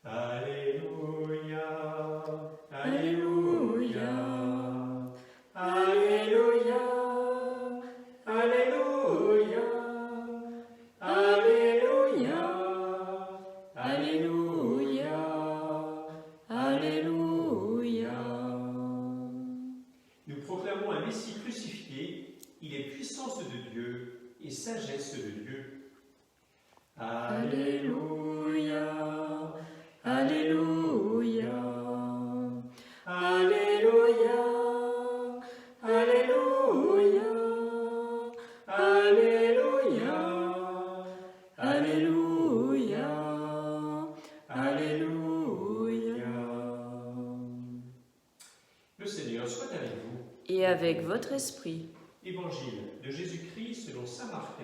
Alléluia, Alléluia, Alléluia, Alléluia, Alléluia, Alléluia, Alléluia. Nous proclamons un Messie crucifié, il est puissance de Dieu et sagesse de Dieu. Alléluia, Alléluia, Alléluia, Alléluia, Alléluia, Alléluia, Alléluia. Le Seigneur soit avec vous. Et avec votre esprit. Évangile de Jésus-Christ selon saint Marc.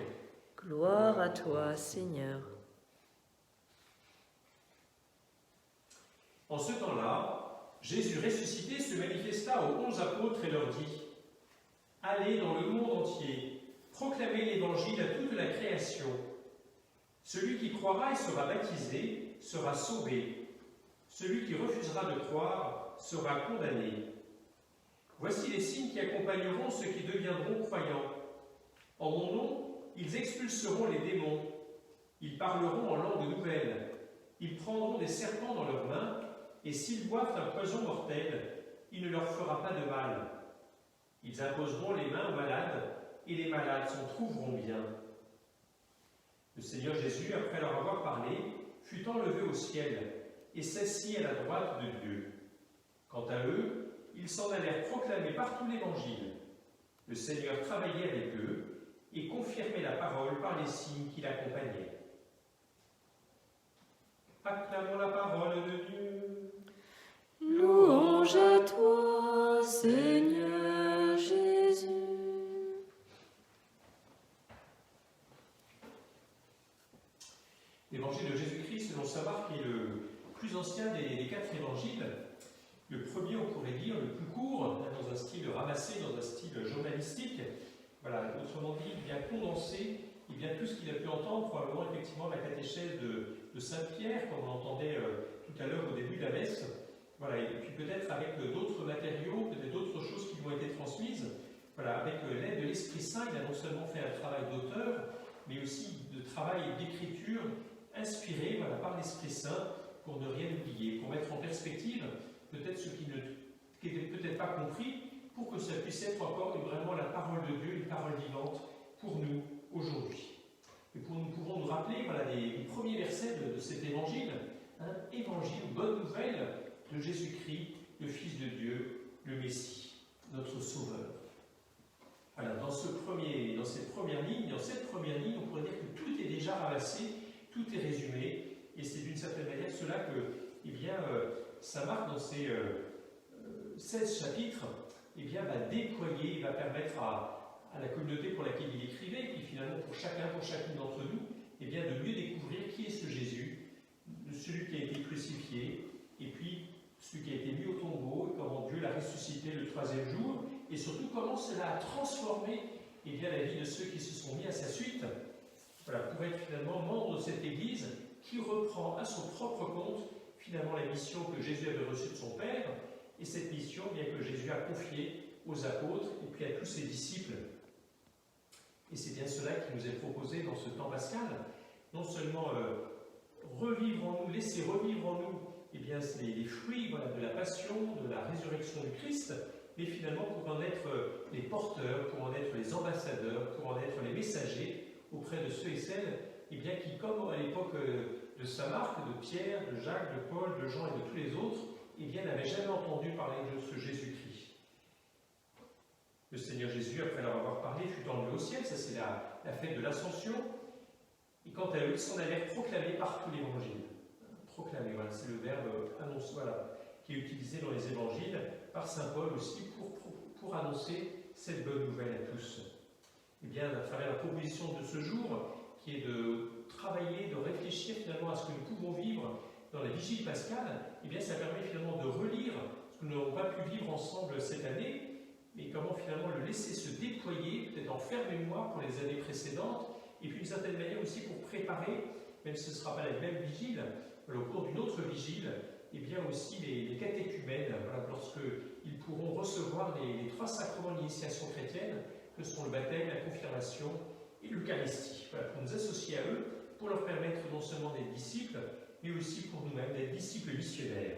Gloire à toi, Seigneur. En ce temps-là, Jésus ressuscité se manifesta aux 11 apôtres et leur dit : Allez dans le monde entier, proclamez l'évangile à toute la création. Celui qui croira et sera baptisé sera sauvé. Celui qui refusera de croire sera condamné. Voici les signes qui accompagneront ceux qui deviendront croyants. En mon nom, ils expulseront les démons. Ils parleront en langue nouvelle. Ils prendront des serpents dans leurs mains. Et s'ils boivent un poison mortel, il ne leur fera pas de mal. Ils imposeront les mains aux malades, et les malades s'en trouveront bien. Le Seigneur Jésus, après leur avoir parlé, fut enlevé au ciel, et s'assit à la droite de Dieu. Quant à eux, ils s'en allèrent proclamer partout l'Évangile. Le Seigneur travaillait avec eux, et confirmait la parole par les signes qui l'accompagnaient. Acclamons la parole de Dieu. Louange à toi, Seigneur Jésus. L'évangile de Jésus-Christ selon saint Marc est le plus ancien des 4 évangiles. Le premier, on pourrait dire, le plus court, dans un style ramassé, dans un style journalistique. Voilà, autrement dit, il vient condenser tout ce qu'il a pu entendre, probablement effectivement la catéchèse de saint Pierre, comme on entendait tout à l'heure au début de la messe. Voilà, et puis peut-être avec d'autres matériaux, peut-être d'autres choses qui lui ont été transmises. Voilà, avec l'aide de l'Esprit Saint, il a non seulement fait un travail d'auteur, mais aussi de travail d'écriture inspiré par l'Esprit Saint pour ne rien oublier, pour mettre en perspective peut-être ce qui n'était peut-être pas compris, pour que ça puisse être encore vraiment la parole de Dieu, une parole vivante pour nous aujourd'hui. Et nous pouvons nous rappeler les premiers versets de cet évangile, évangile, bonne nouvelle de Jésus-Christ, le Fils de Dieu, le Messie, notre Sauveur. Voilà, dans cette première ligne, on pourrait dire que tout est déjà ramassé, tout est résumé, et c'est d'une certaine manière cela que saint Marc, dans ses 16 chapitres, va déployer, va permettre à la communauté pour laquelle il écrivait, et puis finalement pour chacune d'entre nous, de mieux découvrir qui est ce Jésus, celui qui a été crucifié, et puis celui qui a été mis au tombeau, et comment Dieu l'a ressuscité le 3e jour, et surtout comment cela a transformé la vie de ceux qui se sont mis à sa suite, pour être finalement membre de cette Église qui reprend à son propre compte finalement la mission que Jésus avait reçue de son Père, et cette mission que Jésus a confiée aux apôtres et puis à tous ses disciples. Et c'est bien cela qui nous est proposé dans ce temps pascal, non seulement revivre en nous, laisser revivre en nous les fruits de la passion, de la résurrection du Christ, mais finalement pour en être les porteurs, pour en être les ambassadeurs, pour en être les messagers auprès de ceux et celles qui, comme à l'époque de saint Marc, de Pierre, de Jacques, de Paul, de Jean et de tous les autres, n'avaient jamais entendu parler de ce Jésus-Christ. Le Seigneur Jésus, après leur avoir parlé, fut enlevé au ciel, ça c'est la fête de l'Ascension, et quant à eux, ils s'en allèrent proclamer partout l'Évangile. Proclamer, c'est le verbe annonce, qui est utilisé dans les Évangiles par saint Paul aussi pour annoncer cette bonne nouvelle à tous. À travers la proposition de ce jour, qui est de travailler, de réfléchir finalement à ce que nous pouvons vivre dans la Vigile pascale, ça permet finalement de relire ce que nous n'avons pas pu vivre ensemble cette année, mais comment finalement le laisser se déployer, peut-être en faire mémoire pour les années précédentes, et puis d'une certaine manière aussi pour préparer, même si ce ne sera pas la même vigile, voilà, au cours d'une autre vigile, et bien aussi les catéchumènes, voilà, lorsqu'ils pourront recevoir les 3 sacrements de l'initiation chrétienne, que sont le baptême, la confirmation et l'Eucharistie. Voilà, pour nous associer à eux, pour leur permettre non seulement d'être disciples, mais aussi pour nous-mêmes d'être disciples missionnaires.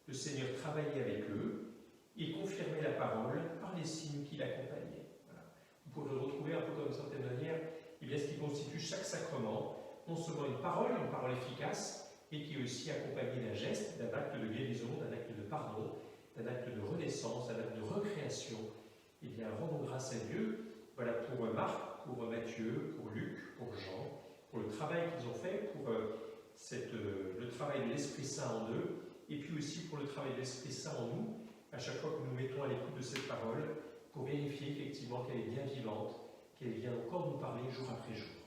Le Seigneur travaillait avec eux et confirmait la parole par les signes qui l'accompagnaient. Voilà. Vous pouvez retrouver un peu comme d'une certaine manière ce qui constitue chaque sacrement, non seulement une parole efficace, mais qui est aussi accompagnée d'un geste, d'un acte de guérison, d'un acte de pardon, d'un acte de renaissance, d'un acte de recréation. Eh bien, rendons grâce à Dieu, voilà, pour Marc, pour Matthieu, pour Luc, pour Jean, pour le travail qu'ils ont fait, pour le travail de l'Esprit Saint en eux, et puis aussi pour le travail de l'Esprit Saint en nous, à chaque fois que nous nous mettons à l'écoute de cette parole, pour vérifier effectivement qu'elle est bien vivante, qu'elle vient encore nous parler jour après jour.